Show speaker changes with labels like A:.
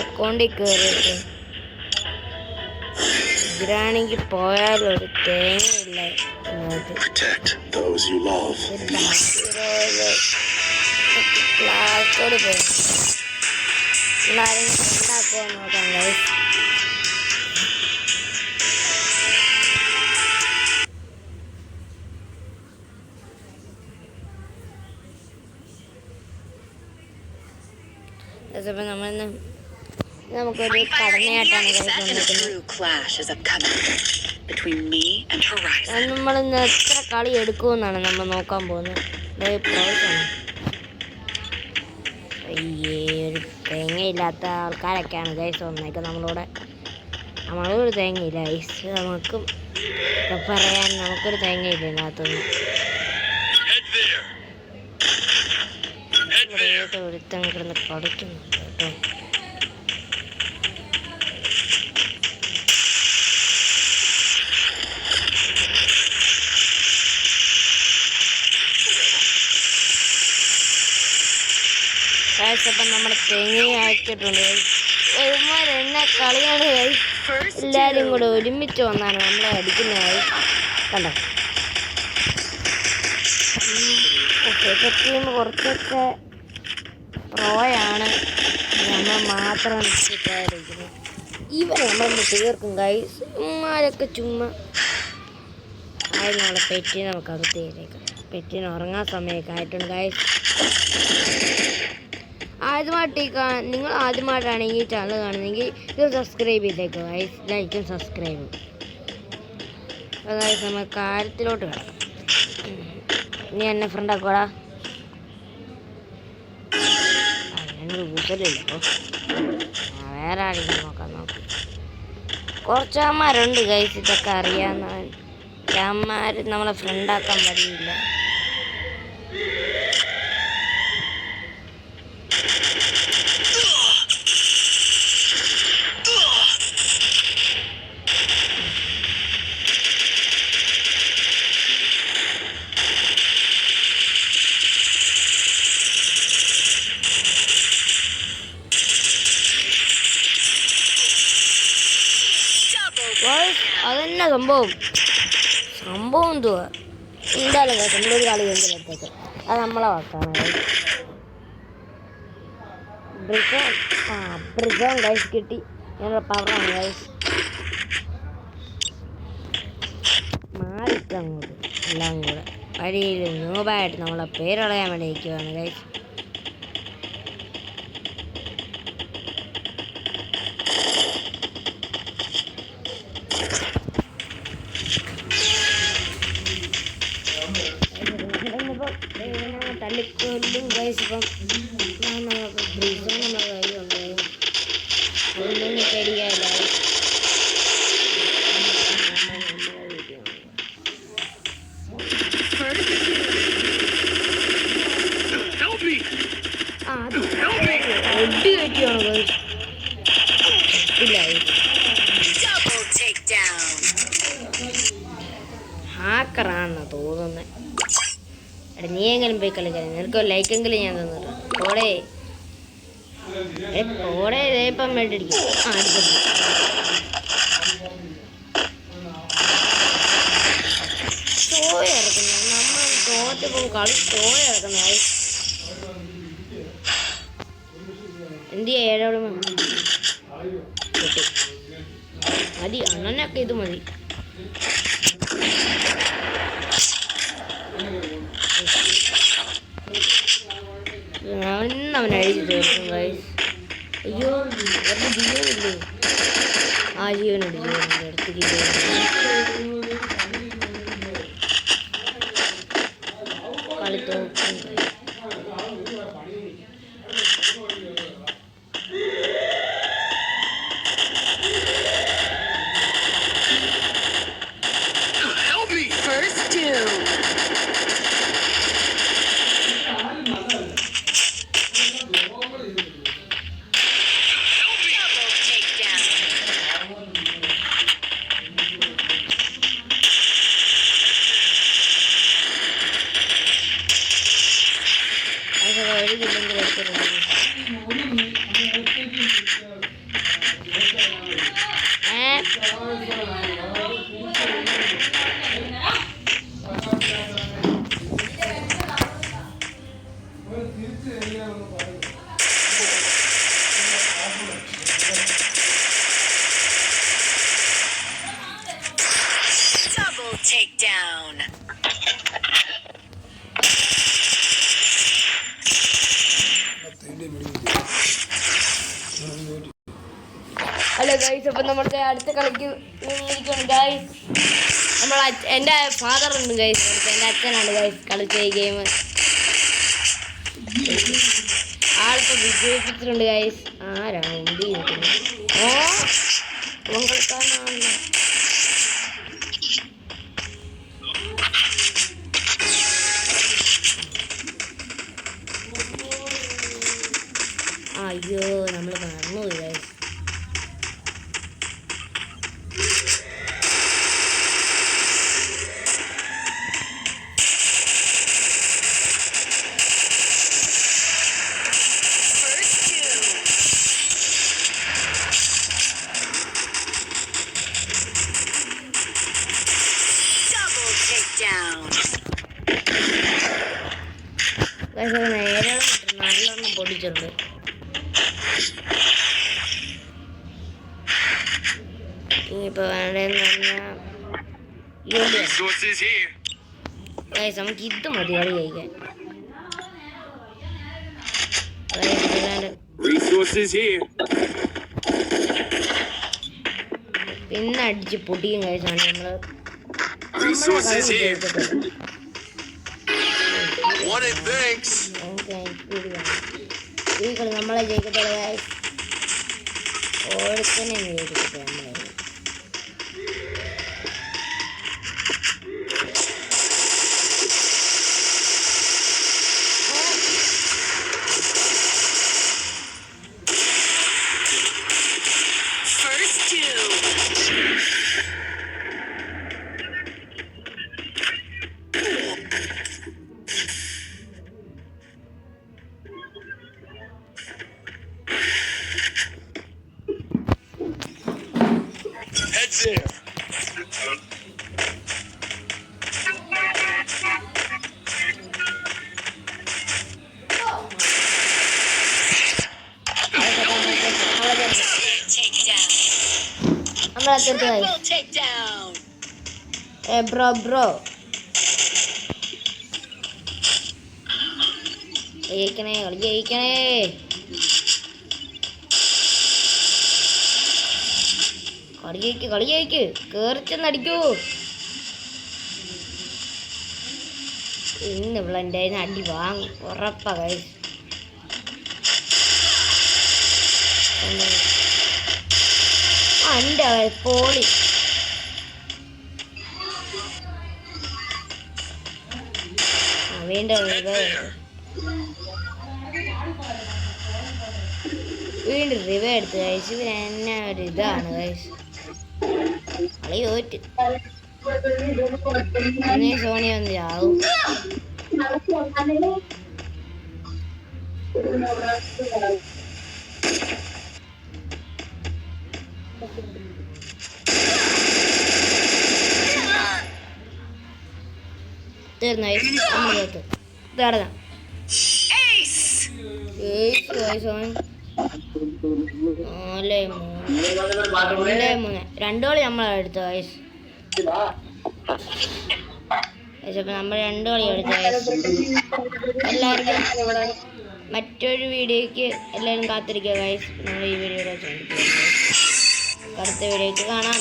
A: അക്കൗണ്ടിൽ കയറിയിട്ട് ഇതിലാണെങ്കിൽ പോയാലൊരു തേങ്ങയില്ല. ക്ലാസ്സോട് പോകുന്നു ഉണ്ടാക്കുമോ നോക്കാം ഗൈസ്. നമുക്കൊരു കടമയായിട്ടാണ് നമ്മളിന്ന് എത്ര കളി എടുക്കുമെന്നാണ് നമ്മൾ നോക്കാൻ പോകുന്നത്. ഒരു തേങ്ങയില്ലാത്ത ആൾക്കാരൊക്കെയാണ് ഗൈസ് വന്നേക്ക് നമ്മളോട്. നമ്മളൊരു തേങ്ങയില്ല ഗൈസ്. നമുക്കും പറയാൻ നമുക്കൊരു തേങ്ങയില്ല ഇതിനകത്തൊന്നും. ഒരുത്തം കിടന്ന് കളിക്കുന്നുണ്ട് കേട്ടോ. അപ്പം നമ്മൾ തേങ്ങ ആക്കിയിട്ടുണ്ട്. എന്നെ കളിയാണ്. എല്ലാവരും കൂടെ ഒരുമിച്ച് വന്നാണ് നമ്മളെ അടിക്കുന്നത്. കണ്ടോ ടീം കുറച്ചൊക്കെ പ്രോയാണ്. നമ്മൾ മാത്രം ഇരിക്കുന്നത്. ഇവരെ നമ്മളൊന്ന് തീർക്കും ഗൈസ്. ഉമ്മാരൊക്കെ ചുമ്മാ ആയിരുന്നു. നമ്മളെ പെറ്റിനെ നമുക്ക് അകത്തേക്കാം. പെറ്റിന് ഉറങ്ങാൻ സമയമൊക്കെ ആയിട്ടുണ്ട് ഗൈസ്. നിങ്ങൾ ആദ്യമായിട്ടാണ് ഈ ചാനൽ കാണുന്നതെങ്കിൽ ഇത് സബ്സ്ക്രൈബ് ചെയ്തേക്കുക ഗൈസ്. ലൈക്കും സബ്സ്ക്രൈബും. അതായത് നമ്മൾ കാര്യത്തിലോട്ട് കിടക്കാം. നീ എന്നെ ഫ്രണ്ട് ആക്കോടാ. അങ്ങനെ കൂട്ടലില്ല. വേറെ ആരെങ്കിലും നോക്കാം. കുറച്ച് അമ്മമാരുണ്ട് ഗൈസ് ഇതൊക്കെ അറിയാവുന്നവൻ. അമ്മമാർ നമ്മളെ ഫ്രണ്ടാക്കാൻ വഴിയില്ല. അതന്നെ സംഭവം എന്തുവാ എന്തായാലും നമ്മളൊരു കളി കഴിഞ്ഞിടത്തേക്ക് അത് നമ്മളെ വാക്കാണ്. ബ്രിസോൺ ഗൈസ് കിട്ടി. ഞങ്ങളുടെ പവറാണ് ഗൈസ്. മാറിക്കങ്ങോട്ട് എല്ലാം കൂടെ വഴിയിൽ നൂപായിട്ട് നമ്മളെ പേരളയാൻ വേണ്ടി ഇരിക്കുവാണ് ഗൈസ്. തല്ലിക്കൊല്ലും ഗൈസ്. ഇപ്പം നമുക്ക് ബ്രിസോൺ നമ്മുടെ കയ്യിലുണ്ട്. ഒന്നും പേടിക്കാനില്ല. ഒട്ടി കയറ്റിയാണോ ഗൈസ്? ഇല്ല ഹാക്കറാണെന്നാ തോന്നുന്നത്. എടാ നീ എങ്കിലും പോയി കളിക്കാൻ. നിനക്ക് ലൈക്കെങ്കിലും ഞാൻ തന്നിട്ട് പോടേ ഇപ്പം വേണ്ടിയിരിക്കും. സ്റ്റോറി ഇറക്കുന്നു. നമ്മൾ തോറ്റപ്പം കളി സ്റ്റോറി ഇറക്കുന്ന എന്ത് ഏഴോട് മതി. അണ്ണനൊക്കെ ഇത് മതി. അവൻ അഴിച്ചു തീർക്കും ഗൈസ്. അയ്യോ അവരുടെ ജീവനില്ലേ? ആ ജീവനുണ്ട്. അടുത്ത് കളി തോക്കും.
B: Double takedown.
A: ഹലോ ഗൈസ്, അപ്പം നമ്മുടെ അടുത്ത കളിക്ക് ഇരിക്കണം ഗൈസ്. എൻ്റെ ഫാദർ ഉണ്ട് ഗൈസ്, എൻ്റെ അച്ഛനാണ് ഗൈസ് കളിച്ച ഈ ഗെയിം. ആളിപ്പോൾ വിജയിപ്പിച്ചിട്ടുണ്ട് ഗൈസ്. ആരാണ് ഉണ്ടി നിൽക്കുന്നത്? ഓ അവൻ കളിക്കാനാണല്ലോ. അയ്യോ, നമ്മൾ മറന്നുപോയി ഗൈസ്. നേരെ നല്ലോണം പൊടിച്ചിട്ടുണ്ട്. ഇനിയിപ്പോൾ വേണ്ടതെന്ന് പറഞ്ഞാൽ നമുക്ക് ഇത് മതി കളി കഴിക്കാൻ. പിന്നെ അടിച്ച് പൊടിയും കഴിച്ചാണ് നമ്മള് ഈ കളി നമ്മളെ ജയിക്കത്തുള്ള ഓരോരുത്തനെ ജയിക്കട്ടെ നമ്മളെ.
B: Heads there. Triple takedown.
A: Bro. ജയിക്കണേ കളി ജയിക്ക് കേറിച്ചെന്നടിക്കൂ. ഇന്ന് ഇവിടെ എൻ്റെ അടി വാങ്ങും ഉറപ്പാ ഗൈസ്. എൻ്റെ പോളി വീണ്ടും റിവേ എടുത്ത് കഴിച്ച്. ഇവർ എന്നെ ഒരു ഇതാണ് കഴിച്ച് കളി തോറ്റ്. അന്നേ സോണി വന്ന് ചാവും. തീർന്നു ഇതടങ്ങാം. രണ്ടോളി നമ്മളെടുത്തു വയസ്സ്. നമ്മൾ രണ്ടോളി എടുത്തു വയസ്സ്. എല്ലാവർക്കും മറ്റൊരു വീഡിയോയ്ക്ക് എല്ലാവരും കാത്തിരിക്കുക വയസ്സ്. നമ്മൾ ഈ വീഡിയോയുടെ അടുത്ത വീഡിയോയ്ക്ക് കാണാം.